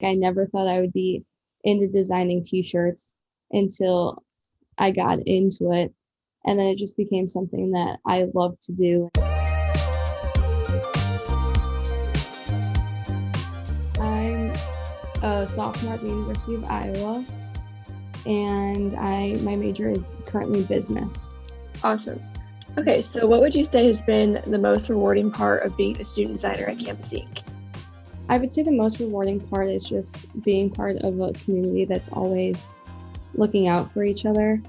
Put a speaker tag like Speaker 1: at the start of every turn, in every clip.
Speaker 1: I never thought I would be into designing t-shirts until I got into it. And then it just became something that I love to do. I'm a sophomore at the University of Iowa, and my major is currently business.
Speaker 2: Awesome. Okay, so what would you say has been the most rewarding part of being a student designer at Campus Inc?
Speaker 1: I would say the most rewarding part is just being part of a community that's always looking out for each other.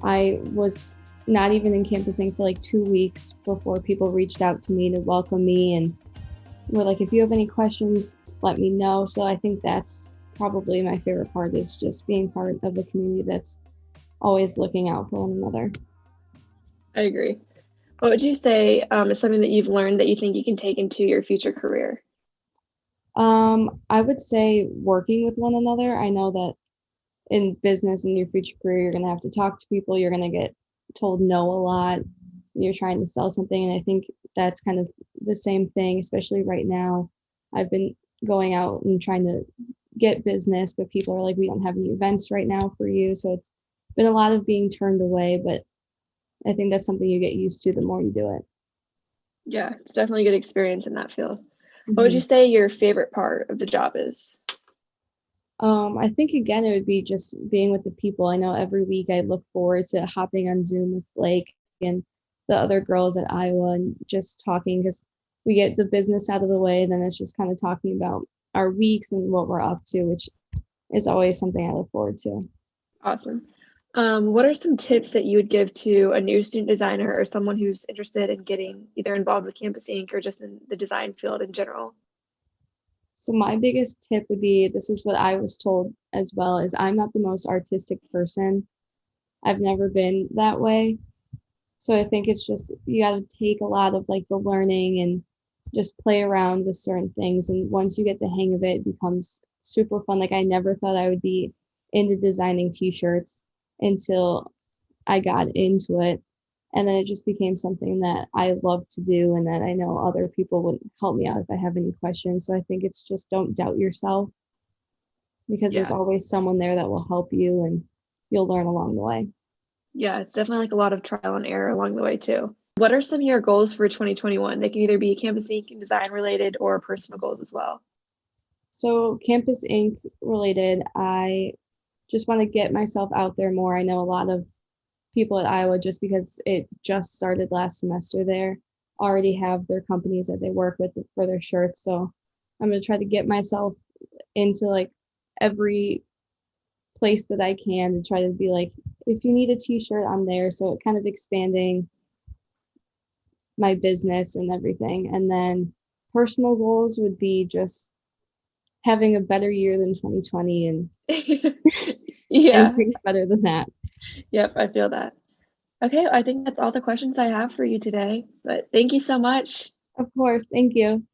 Speaker 1: I was not even in Campus Inc. for like 2 weeks before people reached out to me to welcome me and were like, if you have any questions, let me know. So I think that's probably my favorite part, is just being part of a community that's always looking out for one another.
Speaker 2: I agree. What would you say is something that you've learned that you think you can take into your future career?
Speaker 1: I would say working with one another. I know that in business in your future career, you're going to have to talk to people. You're going to get told no a lot when you're trying to sell something. And I think that's kind of the same thing, especially right now. I've been going out and trying to get business, but people are like, we don't have any events right now for you. So it's been a lot of being turned away, but I think that's something you get used to the more you do it.
Speaker 2: Yeah, it's definitely a good experience in that field. What would you
Speaker 1: Mhm.
Speaker 2: say your favorite part of the job is?
Speaker 1: I think again, it would be just being with the people. I know every week I look forward to hopping on Zoom with Blake and the other girls at Iowa and just talking, because we get the business out of the way. Then it's just kind of talking about our weeks and what we're up to, which is always something I look forward to.
Speaker 2: Awesome. What are some tips that you would give to a new student designer or someone who's interested in getting either involved with Campus Inc. or just in the design field in general?
Speaker 1: So my biggest tip would be, this is what I was told as well, is I'm not the most artistic person. I've never been that way. So I think it's just, you got to take a lot of like the learning and just play around with certain things. And once you get the hang of it, it becomes super fun. Like I never thought I would be into designing t-shirts until I got into it. And then it just became something that I love to do and that I know other people would help me out if I have any questions. So I think it's just, don't doubt yourself, because there's
Speaker 2: Yeah.
Speaker 1: always someone there that will help you and you'll learn along the way.
Speaker 2: Yeah, it's definitely like a lot of trial and error along the way too. What are some of your goals for 2021? They can either be Campus Inc. and design related or personal goals as well.
Speaker 1: So Campus Inc. related, I just want to get myself out there more. I know a lot of people at Iowa, just because it just started last semester there, already have their companies that they work with for their shirts. So I'm going to try to get myself into like every place that I can to try to be like, if you need a t-shirt, I'm there. So kind of expanding my business and everything. And then personal goals would be just having a better year than 2020 and
Speaker 2: Yeah.
Speaker 1: anything better than that.
Speaker 2: Yep, I feel that. Okay, I think that's all the questions I have for you today, but thank you so much.
Speaker 1: Of course. Thank you.